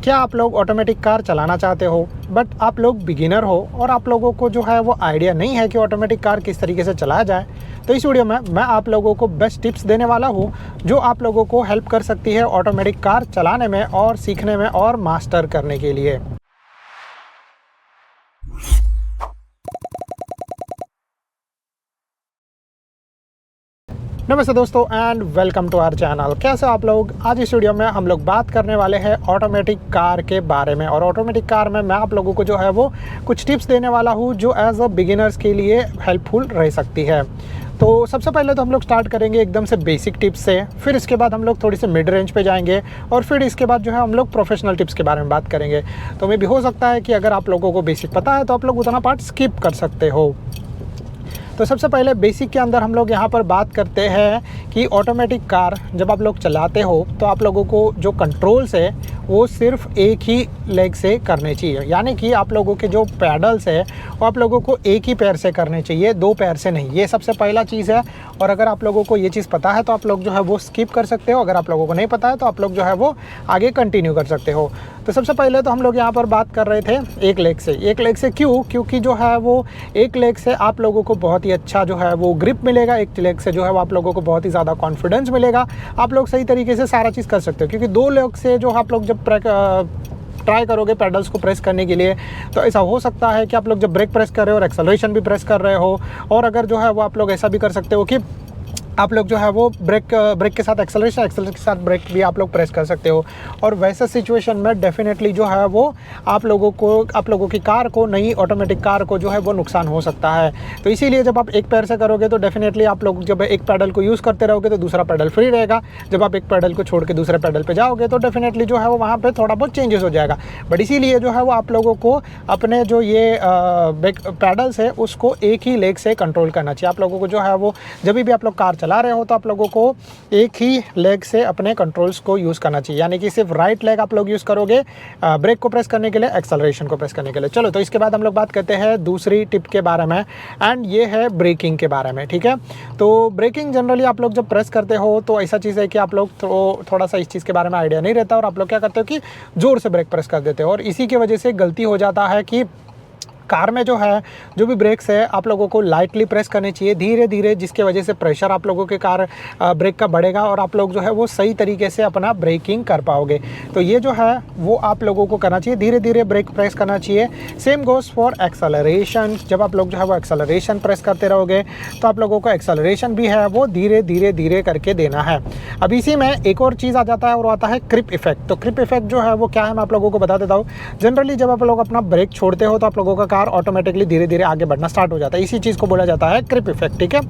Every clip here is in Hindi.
क्या आप लोग ऑटोमेटिक कार चलाना चाहते हो बट आप लोग बिगिनर हो और आप लोगों को जो है वो आइडिया नहीं है कि ऑटोमेटिक कार किस तरीके से चलाया जाए, तो इस वीडियो में मैं आप लोगों को बेस्ट टिप्स देने वाला हूँ जो आप लोगों को हेल्प कर सकती है ऑटोमेटिक कार चलाने में और सीखने में और मास्टर करने के लिए। नमस्ते दोस्तों and welcome to our channel. कैसे आप लोग? आज इस वीडियो में हम लोग बात करने वाले हैं ऑटोमेटिक कार के बारे में। और ऑटोमेटिक कार में मैं आप लोगों को जो है वो कुछ टिप्स देने वाला हूँ जो एज अ बिगिनर्स के लिए हेल्पफुल रह सकती है। तो सबसे पहले तो हम लोग स्टार्ट करेंगे एकदम से बेसिक टिप्स से, फिर इसके बाद हम लोग थोड़ी सी मिड रेंज पे जाएंगे और फिर इसके बाद जो है हम लोग प्रोफेशनल टिप्स के बारे में बात करेंगे। तो मे भी हो सकता है कि अगर आप लोगों को बेसिक पता है तो आप लोग उतना पार्ट स्किप कर सकते हो। तो सबसे पहले बेसिक के अंदर हम लोग यहाँ पर बात करते हैं कि ऑटोमेटिक कार जब आप लोग चलाते हो तो आप लोगों को जो कंट्रोल्स है वो सिर्फ एक ही लेग से करने चाहिए, यानी कि आप लोगों के जो पैडल्स है वो आप लोगों को एक ही पैर से करने चाहिए, दो पैर से नहीं। ये सबसे पहला चीज़ है। और अगर आप लोगों को ये चीज़ पता है तो आप लोग जो है वो स्किप कर सकते हो, अगर आप लोगों को नहीं पता है तो आप लोग जो है वो आगे कंटिन्यू कर सकते हो। तो सबसे पहले तो हम लोग यहाँ पर बात कर रहे थे एक लेग से। एक लेग से क्यों? क्योंकि जो है वो एक लेग से आप लोगों को बहुत ही अच्छा जो है वो ग्रिप मिलेगा, एक लेग से जो है वो आप लोगों को बहुत ही ज़्यादा कॉन्फिडेंस मिलेगा, आप लोग सही तरीके से सारा चीज़ कर सकते हो। क्योंकि दो लेग से जो आप लोग जब ट्राई करोगे पैडल्स को प्रेस करने के लिए तो ऐसा हो सकता है कि आप लोग जब ब्रेक प्रेस कर रहे हो और एक्सेलरेशन भी प्रेस कर रहे हो, और अगर जो है वो आप लोग ऐसा भी कर सकते हो कि आप लोग जो है वो ब्रेक के साथ एक्सेलरेशन के साथ ब्रेक भी आप लोग प्रेस कर सकते हो। और वैसे सिचुएशन में डेफिनेटली जो है वो आप लोगों की कार को, नई ऑटोमेटिक कार को जो है वो नुकसान हो सकता है। तो इसीलिए जब आप एक पैर से करोगे तो डेफिनेटली आप लोग जब एक पैडल को यूज़ करते रहोगे तो दूसरा पैडल फ्री रहेगा। जब आप एक पैडल को छोड़ के दूसरे पैडल पर जाओगे तो डेफिनेटली जो है वो वहाँ पर थोड़ा बहुत चेंजेस हो जाएगा। बट इसीलिए जो है वो आप लोगों को अपने जो ये पैडल्स है उसको एक ही लेग से कंट्रोल करना चाहिए। आप लोगों को जो है वो जब भी आप लोग कार चला रहे हो तो आप लोगों को एक ही लेग से अपने कंट्रोल्स को यूज़ करना चाहिए, यानी कि सिर्फ राइट लेग आप लोग यूज़ करोगे ब्रेक को प्रेस करने के लिए, एक्सेलरेशन को प्रेस करने के लिए। चलो, तो इसके बाद हम लोग बात करते हैं दूसरी टिप के बारे में, एंड ये है ब्रेकिंग के बारे में। ठीक है, तो ब्रेकिंग जनरली आप लोग जब प्रेस करते हो तो ऐसा चीज़ है कि आप लोग थोड़ा सा इस चीज़ के बारे में आइडिया नहीं रहता और आप लोग क्या करते हो कि ज़ोर से ब्रेक प्रेस कर देते हो, और इसी की वजह से गलती हो जाता है कि कार में जो है जो भी ब्रेक्स है आप लोगों को लाइटली प्रेस करनी चाहिए, धीरे धीरे, जिसके वजह से प्रेशर आप लोगों के कार ब्रेक का बढ़ेगा और आप लोग जो है वो सही तरीके से अपना ब्रेकिंग कर पाओगे। तो ये जो है वो आप लोगों को करना चाहिए, धीरे धीरे ब्रेक प्रेस करना चाहिए। Same goes for acceleration. जब आप लोग जो है वो एक्सेलरेशन प्रेस करते रहोगे तो आप लोगों को एक्सेलरेशन भी है वो धीरे धीरे धीरे करके देना है। अब इसी में एक और चीज़ आ जाता है और आता है क्रिप इफेक्ट। तो क्रिप इफेक्ट जो है वो क्या है मैं आप लोगों को बता देता हूँ। जनरली जब आप लोग अपना ब्रेक छोड़ते हो तो आप लोगों का कार ऑटोमेटिकली धीरे धीरे आगे बढ़ना स्टार्ट हो जाता है। इसी चीज़ को बोला जाता है क्रिप इफेक्ट। ठीक है,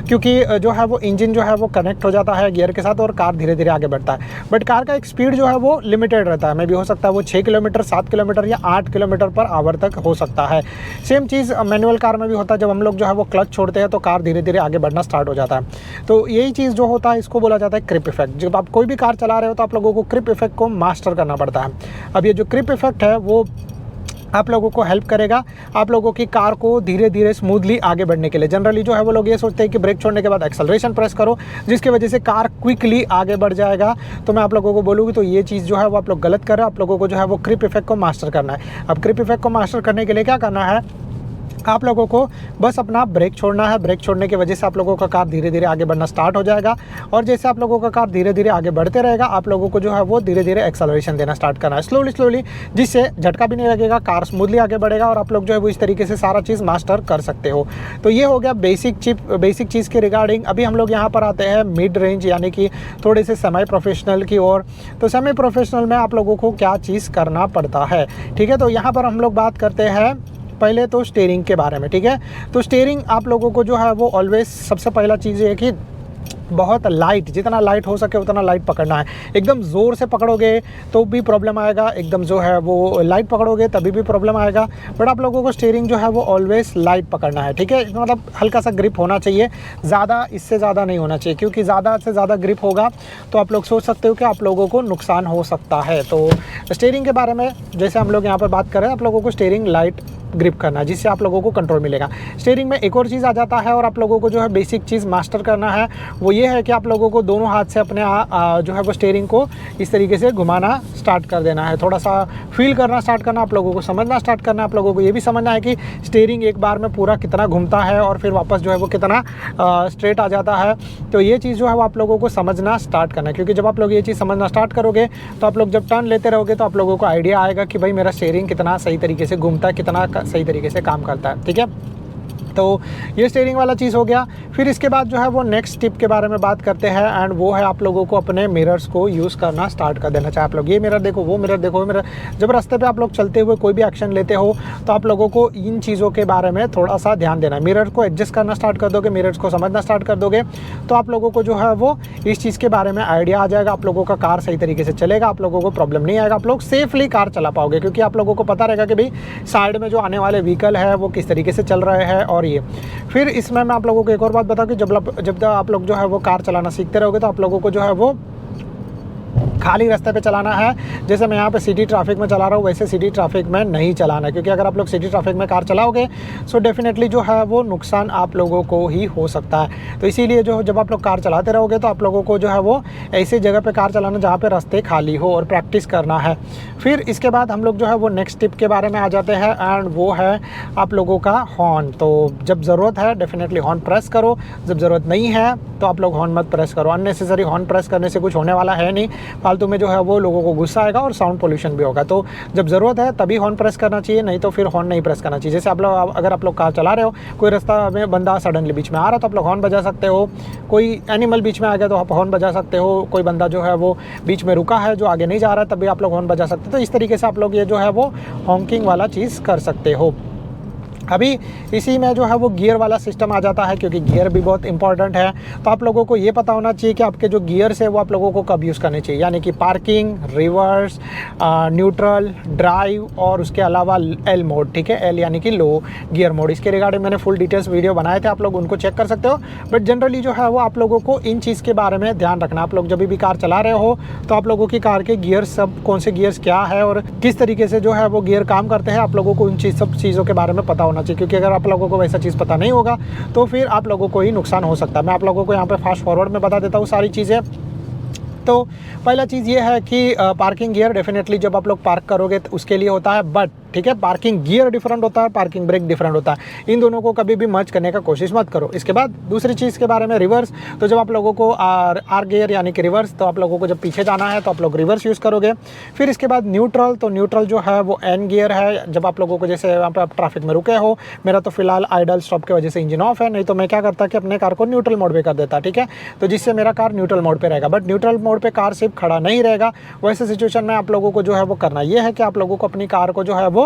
क्योंकि जो है वो इंजन जो है वो कनेक्ट हो जाता है गियर के साथ और कार धीरे धीरे आगे बढ़ता है। बट कार का एक स्पीड जो है वो लिमिटेड रहता है, मे भी हो सकता है वो 6 किलोमीटर, 7 किलोमीटर या 8 किलोमीटर पर आवर तक हो सकता है। सेम चीज़ मैनुअल कार में भी होता है। जब हम लोग जो है वो क्लच छोड़ते हैं तो कार धीरे धीरे आगे बढ़ना स्टार्ट हो जाता है। तो यही चीज़ जो होता है इसको बोला जाता है क्रिप इफेक्ट। जब आप कोई भी कार चला रहे हो तो आप लोगों को क्रिप इफेक्ट को मास्टर करना पड़ता है। अब ये जो क्रिप इफेक्ट है वो आप लोगों को हेल्प करेगा आप लोगों की कार को धीरे धीरे स्मूथली आगे बढ़ने के लिए। जनरली जो है वो लोग ये सोचते हैं कि ब्रेक छोड़ने के बाद एक्सेलरेशन प्रेस करो जिसकी वजह से कार क्विकली आगे बढ़ जाएगा। तो मैं आप लोगों को बोलूँगी तो ये चीज़ जो है वो आप लोग गलत कर रहे हो। आप लोगों को जो है वो क्रिप इफेक्ट को मास्टर करना है। अब क्रिप इफेक्ट को मास्टर करने के लिए क्या करना है, आप लोगों को बस अपना ब्रेक छोड़ना है। ब्रेक छोड़ने की वजह से आप लोगों का कार धीरे धीरे आगे बढ़ना स्टार्ट हो जाएगा, और जैसे आप लोगों का कार धीरे धीरे आगे बढ़ते रहेगा आप लोगों को जो है वो धीरे धीरे एक्सेलरेशन देना स्टार्ट करना है, स्लोली, जिससे झटका भी नहीं लगेगा, कार स्मूथली आगे बढ़ेगा और आप लोग जो है वो इस तरीके से सारा चीज़ मास्टर कर सकते हो। तो ये हो गया बेसिक चीज़ के रिगार्डिंग। अभी हम लोग यहाँ पर आते हैं मिड रेंज, यानी कि थोड़े से सेमी प्रोफेशनल की ओर। तो सेमी प्रोफेशनल में आप लोगों को क्या चीज़ करना पड़ता है। ठीक है, तो यहाँ पर हम लोग बात करते हैं पहले तो स्टीयरिंग के बारे में। ठीक है, तो स्टीयरिंग आप लोगों को जो है वो ऑलवेज सबसे पहला चीज़ है कि बहुत लाइट, जितना लाइट हो सके उतना लाइट पकड़ना है। एकदम ज़ोर से पकड़ोगे तो भी प्रॉब्लम आएगा, एकदम जो है वो लाइट पकड़ोगे तभी भी प्रॉब्लम आएगा। बट आप लोगों को स्टीयरिंग जो है वो ऑलवेज लाइट पकड़ना है। ठीक है, मतलब हल्का सा ग्रिप होना चाहिए, ज़्यादा इससे ज़्यादा नहीं होना चाहिए, क्योंकि ज़्यादा से ज़्यादा ग्रिप होगा तो आप लोग सोच सकते हो कि आप लोगों को नुकसान हो सकता है। तो स्टीयरिंग के बारे में जैसे हम लोग यहाँ पर बात कर रहे हैं, आप लोगों को स्टीयरिंग लाइट ग्रिप करना है, जिससे आप लोगों को कंट्रोल मिलेगा। स्टीयरिंग में एक और चीज़ आ जाता है और आप लोगों को जो है बेसिक चीज़ मास्टर करना है, वो ये है कि आप लोगों को दोनों हाथ से अपने जो है वो स्टीयरिंग को इस तरीके से घुमाना स्टार्ट कर देना है। थोड़ा सा फील करना स्टार्ट करना, आप लोगों को समझना स्टार्ट करना, आप लोगों को ये भी समझना है कि स्टीयरिंग एक बार में पूरा कितना घूमता है और फिर वापस जो है वो कितना स्ट्रेट आ जाता है। तो ये चीज़ जो है वो आप लोगों को समझना स्टार्ट करना है, क्योंकि जब आप लोग ये चीज़ समझना स्टार्ट करोगे तो आप लोग जब टर्न लेते रहोगे तो आप लोगों को आइडिया आएगा कि भाई मेरा स्टीयरिंग कितना सही तरीके से घूमता है, कितना सही तरीके से काम करता है। ठीक है, तो ये स्टीयरिंग वाला चीज़ हो गया। फिर इसके बाद जो है वो नेक्स्ट टिप के बारे में बात करते हैं, एंड वो है आप लोगों को अपने मिरर्स को यूज़ करना स्टार्ट कर देना। चाहे आप लोग ये मिरर देखो, वो मिरर देखो, वो मिरर, जब रास्ते पे आप लोग चलते हुए कोई भी एक्शन लेते हो तो आप लोगों को इन चीज़ों के बारे में थोड़ा सा ध्यान देना है। मिरर को एडजस्ट करना स्टार्ट कर दोगे, मिरर्स को समझना स्टार्ट कर दोगे तो आप लोगों को जो है वो इस चीज़ के बारे में आइडिया आ जाएगा। आप लोगों का कार सही तरीके से चलेगा, आप लोगों को प्रॉब्लम नहीं आएगा, आप लोग सेफली कार चला पाओगे, क्योंकि आप लोगों को पता रहेगा कि भाई साइड में जो आने वाले व्हीकल है वो किस तरीके से चल रहे हैं। और ये फिर इसमें मैं आप लोगों को एक और बात बताऊं कि जब आप लोग जो है वो कार चलाना सीखते रहोगे तो आप लोगों को जो है वो खाली रास्ते पे चलाना है। जैसे मैं यहाँ पे सिटी ट्रैफिक में चला रहा हूँ वैसे सिटी ट्रैफिक में नहीं चलाना है, क्योंकि अगर आप लोग सिटी ट्रैफिक में कार चलाओगे सो डेफिनेटली जो है वो नुकसान आप लोगों को ही हो सकता है। तो इसीलिए जो जब आप लोग कार चलाते रहोगे तो आप लोगों को जो है वो ऐसी जगह पे कार चलाना जहाँ पे रास्ते खाली हो और प्रैक्टिस करना है। फिर इसके बाद हम लोग जो है वो नेक्स्ट टिप के बारे में आ जाते हैं, एंड वो है आप लोगों का हॉर्न। तो जब ज़रूरत है डेफिनेटली हॉर्न प्रेस करो, जब ज़रूरत नहीं है तो आप लोग हॉर्न मत प्रेस करो। अननेसेसरी हॉर्न प्रेस करने से कुछ होने वाला है नहीं, फालतू में जो है वो लोगों को गुस्सा आएगा और साउंड पोल्यूशन भी होगा। तो जब ज़रूरत है तभी हॉर्न प्रेस करना चाहिए, नहीं तो फिर हॉर्न नहीं प्रेस करना चाहिए। जैसे आप लोग अगर आप लोग कार चला रहे हो, कोई रास्ता में बंदा सडनली बीच में आ रहा तो आप लोग हॉर्न बजा सकते हो, कोई एनिमल बीच में आ गया तो आप हॉर्न बजा सकते हो, कोई बंदा जो है वो बीच में रुका है जो आगे नहीं जा रहा है तभी आप लोग हॉर्न बजा सकते हो। तो इस तरीके से आप लोग ये जो है वो हॉन्किंग वाला चीज़ कर सकते हो। अभी इसी में जो है वो गियर वाला सिस्टम आ जाता है, क्योंकि गियर भी बहुत इंपॉर्टेंट है। तो आप लोगों को ये पता होना चाहिए कि आपके जो गियर्स है वो आप लोगों को कब यूज़ करने चाहिए, यानी कि पार्किंग, रिवर्स, न्यूट्रल, ड्राइव और उसके अलावा एल मोड। ठीक है, एल यानी कि लो गियर मोड। इसके रिगार्डिंग मैंने फुल डिटेल्स वीडियो बनाए थे, आप लोग उनको चेक कर सकते हो। बट जनरली जो है वो आप लोगों को इन चीज़ के बारे में ध्यान रखना। आप लोग जब भी कार चला रहे हो तो आप लोगों की कार के गियर सब कौन से गियर्स क्या है और किस तरीके से जो है वो गियर काम करते हैं, आप लोगों को उन सब चीज़ों के बारे में पता होना चाहिए। क्योंकि अगर आप लोगों को वैसा चीज़ पता नहीं होगा तो फिर आप लोगों को ही नुकसान हो सकता है। मैं आप लोगों को यहाँ पे फास्ट फॉरवर्ड में बता देता हूँ सारी चीज़ें। तो पहला चीज़ ये है कि पार्किंग गियर डेफिनेटली जब आप लोग पार्क करोगे तो उसके लिए होता है, बट ठीक है, पार्किंग गियर डिफरेंट होता है, पार्किंग ब्रेक डिफरेंट होता है। इन दोनों को कभी भी मर्ज करने का कोशिश मत करो। इसके बाद दूसरी चीज़ के बारे में रिवर्स। तो जब आप लोगों को आर गियर यानी कि रिवर्स, तो आप लोगों को जब पीछे जाना है तो आप लोग रिवर्स यूज़ करोगे। फिर इसके बाद न्यूट्रल। तो न्यूट्रल जो है वो एन गियर है। जब आप लोगों को जैसे यहाँ पे आप ट्रैफिक में रुके हो, मेरा तो फिलहाल आइडल स्टॉप की वजह से इंजन ऑफ है, नहीं तो मैं क्या करता कि अपने कार को न्यूट्रल मोड पे कर देता। ठीक है, तो जिससे मेरा कार न्यूट्रल मोड पे रहेगा। बट न्यूट्रल मोड पे कार सिर्फ खड़ा नहीं रहेगा, वैसे सिचुएशन में आप लोगों को जो है वो करना ये है कि आप लोगों को अपनी कार को जो है वो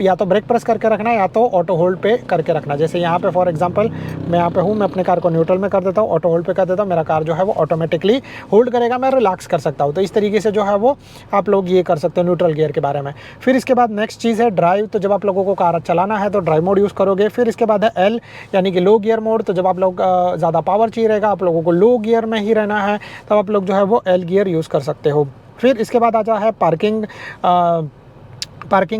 या तो ब्रेक प्रेस करके रखना है या तो ऑटो होल्ड पे करके रखना। जैसे यहाँ पे फॉर एग्जांपल मैं यहाँ पे हूँ, मैं अपने कार को न्यूट्रल में कर देता हूँ, ऑटो होल्ड पे कर देता हूँ, मेरा कार जो है वो ऑटोमेटिकली होल्ड करेगा, मैं रिलैक्स कर सकता हूँ। तो इस तरीके से जो है वो आप लोग ये कर सकते हो न्यूट्रल गियर के बारे में। फिर इसके बाद नेक्स्ट चीज़ है ड्राइव। तो जब आप लोगों को कार चलाना है तो ड्राइव मोड यूज़ करोगे। फिर इसके बाद है एल यानी कि लो गियर मोड। तो जब आप लोग ज़्यादा पावर चाहिए रहेगा, आप लोगों को लो गियर में ही रहना है, तब आप लोग जो है वो एल गियर यूज़ कर सकते हो। फिर इसके बाद आ जा है पार्किंग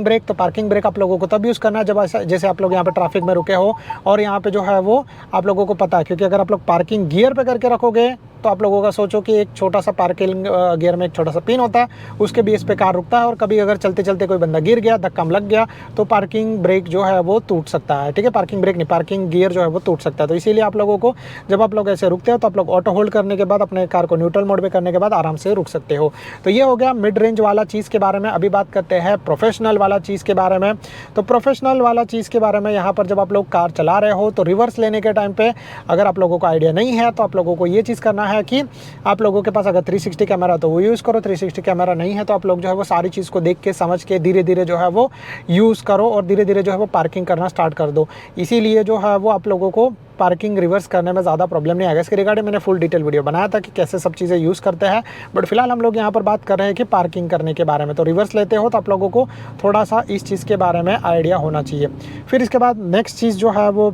ब्रेक। तो पार्किंग ब्रेक आप लोगों को तब यूज़ करना है जब ऐसा जैसे आप लोग यहाँ पे ट्रैफिक में रुके हो और यहाँ पे जो है वो आप लोगों को पता है, क्योंकि अगर आप लोग पार्किंग गियर पे करके रखोगे तो आप लोगों का सोचो कि एक छोटा सा पार्किंग गियर में एक छोटा सा पिन होता है, उसके बेस पे कार रुकता है और कभी अगर चलते चलते कोई बंदा गिर गया, धक्का लग गया तो पार्किंग ब्रेक जो है वो टूट सकता है। ठीक है, पार्किंग ब्रेक नहीं, पार्किंग गियर जो है वो टूट सकता है। तो इसीलिए आप लोगों को जब आप लोग ऐसे रुकते हो तो आप लोग ऑटो होल्ड करने के बाद अपने कार को न्यूट्रल मोड पे करने के बाद आराम से रुक सकते हो। तो ये हो गया मिड रेंज वाला चीज़ के बारे में। अभी बात करते हैं प्रोफेशनल वाला चीज़ के बारे में। तो प्रोफेशनल वाला चीज़ के बारे में यहाँ पर जब आप लोग कार चला रहे हो तो रिवर्स लेने के टाइम पे अगर आप लोगों को आइडिया नहीं है तो आप लोगों को ये चीज़ करना है कि आप लोगों के पास अगर 360 कैमरा तो वो यूज़ करो, 360 कैमरा नहीं है तो आप लोग जो है वो सारी चीज़ को देख के समझ के धीरे धीरे जो है वो यूज़ करो और धीरे धीरे जो है वो पार्किंग करना स्टार्ट कर दो। इसीलिए जो है वो आप लोगों को पार्किंग रिवर्स करने में ज़्यादा प्रॉब्लम नहीं आएगा। इसके रिगार्डिंग मैंने फुल डिटेल वीडियो बनाया था कि कैसे सब चीज़ें यूज़ करते हैं, बट फिलहाल हम लोग यहाँ पर बात कर रहे हैं कि पार्किंग करने के बारे में। तो रिवर्स लेते हो तो आप लोगों को थोड़ा सा इस चीज़ के बारे में आइडिया होना चाहिए। फिर इसके बाद नेक्स्ट चीज़ जो है वो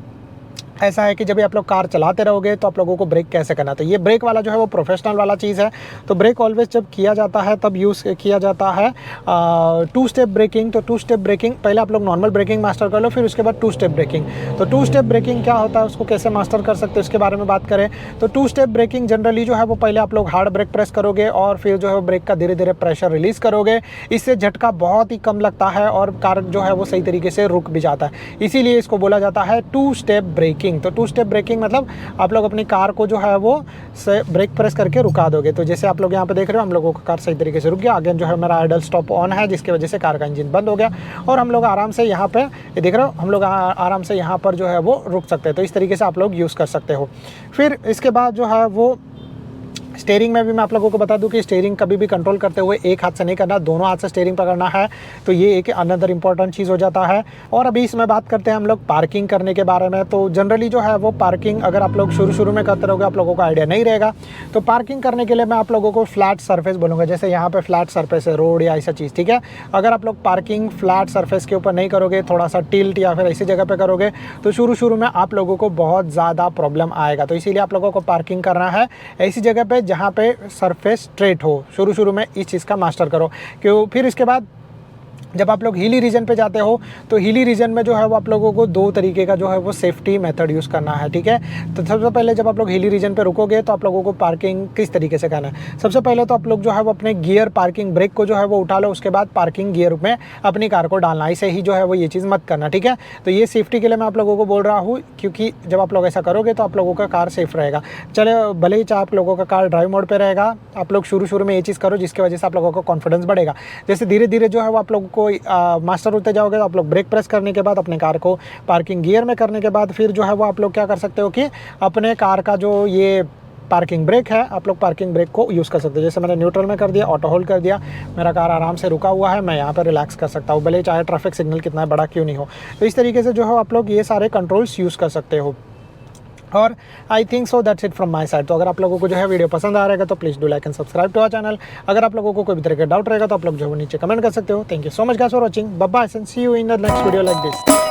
ऐसा है कि जब भी आप लोग कार चलाते रहोगे तो आप लोगों को ब्रेक कैसे करना है। तो ये ब्रेक वाला जो है वो प्रोफेशनल वाला चीज़ है। तो ब्रेक ऑलवेज जब किया जाता है तब यूज़ किया जाता है 2 स्टेप ब्रेकिंग। तो 2 स्टेप ब्रेकिंग पहले आप लोग नॉर्मल ब्रेकिंग मास्टर कर लो, फिर उसके बाद 2 स्टेप ब्रेकिंग। तो 2 स्टेप ब्रेकिंग क्या होता है, उसको कैसे मास्टर कर सकते हैं उसके बारे में बात करें तो 2 स्टेप ब्रेकिंग जनरली जो है वो पहले आप लोग हार्ड ब्रेक प्रेस करोगे और फिर जो है ब्रेक का धीरे धीरे प्रेशर रिलीज़ करोगे। इससे झटका बहुत ही कम लगता है और कार जो है वो सही तरीके से रुक भी जाता है, इसीलिए इसको बोला जाता है 2 स्टेप ब्रेकिंग। तो 2 स्टेप ब्रेकिंग मतलब आप लोग अपनी कार को जो है वो से ब्रेक प्रेस करके रुका दोगे। तो जैसे आप लोग यहाँ पे देख रहे हो, हम लोगों का कार सही तरीके से रुक गया। अगेन जो है मेरा आइडल स्टॉप ऑन है, जिसकी वजह से कार का इंजन बंद हो गया और हम लोग आराम से यहाँ पे ये देख रहे हो, हम लोग आराम से यहाँ पर जो है वो रुक सकते हैं। तो इस तरीके से आप लोग यूज़ कर सकते हो। फिर इसके बाद जो है वो स्टीयरिंग में भी मैं आप लोगों को बता दूं कि स्टीयरिंग कभी भी कंट्रोल करते हुए एक हाथ से नहीं करना, दोनों हाथ से स्टीयरिंग पकड़ना है। तो ये एक अनदर इंपॉर्टेंट चीज़ हो जाता है। और अभी इसमें बात करते हैं हम लोग पार्किंग करने के बारे में। तो जनरली जो है वो पार्किंग अगर आप लोग शुरू में करते रहोगे आप लोगों को आइडिया नहीं रहेगा। तो पार्किंग करने के लिए मैं आप लोगों को फ्लैट सरफेस बोलूँगा, जैसे यहाँ पर फ्लैट सरफेस है, रोड या ऐसा चीज़, ठीक है। अगर आप लोग पार्किंग फ्लैट सरफेस के ऊपर नहीं करोगे, थोड़ा सा टिल्ट या फिर ऐसी जगह पर करोगे तो शुरू में आप लोगों को बहुत ज़्यादा प्रॉब्लम आएगा। तो इसीलिए आप लोगों को पार्किंग करना है ऐसी जगह पर जहाँ पे सरफेस स्ट्रेट हो। शुरू में इस चीज़ का मास्टर करो। क्यों, फिर इसके बाद जब आप लोग हिली रीजन पे जाते हो तो हिली रीजन में जो है वो आप लोगों को 2 तरीके का जो है वो सेफ्टी मेथड यूज़ करना है, ठीक है। तो सबसे पहले जब आप लोग हिली रीजन पे रुकोगे तो आप लोगों को पार्किंग किस तरीके से करना है। सबसे पहले तो आप लोग जो है वो अपने गियर पार्किंग ब्रेक को जो है वो उठा लो, उसके बाद पार्किंग गियर में अपनी कार को डालना। ऐसे ही जो है वो ये चीज़ मत करना, ठीक है। तो ये सेफ्टी के लिए मैं आप लोगों को बोल रहा हूँ, क्योंकि जब आप लोग ऐसा करोगे तो आप लोगों का कार सेफ रहेगा। चले भले ही चाहे आप लोगों का कार ड्राइव मोड पर रहेगा, आप लोग शुरू में ये चीज़ करो जिसकी वजह से आप लोगों का कॉन्फिडेंस बढ़ेगा। जैसे धीरे धीरे जो है वो आप लोगों को होते जाओगे तो आप लोग ब्रेक प्रेस करने के बाद अपने कार को पार्किंग गियर में करने के बाद फिर जो है वो आप लोग क्या कर सकते हो कि अपने कार का जो ये पार्किंग ब्रेक है आप लोग पार्किंग ब्रेक को यूज़ कर सकते हो। जैसे मैंने न्यूट्रल में कर दिया, ऑटो होल्ड कर दिया, मेरा कार आराम से रुका हुआ है, मैं यहाँ पर रिलैक्स कर सकता हूँ, भले चाहे ट्रैफिक सिग्नल कितना बड़ा क्यों नहीं हो। तो इस तरीके से जो है आप लोग ये सारे कंट्रोल्स यूज़ कर सकते हो। और I think so that's it from my side. तो अगर आप लोगों को जो है वीडियो पसंद आ रहेगा तो please do like and subscribe to our channel. अगर आप लोगों को कोई भी तरह का डाउट रहेगा तो आप लोग जो है नीचे कमेंट कर सकते हो। Thank you so much guys for watching, bye bye and see you in the next video like this.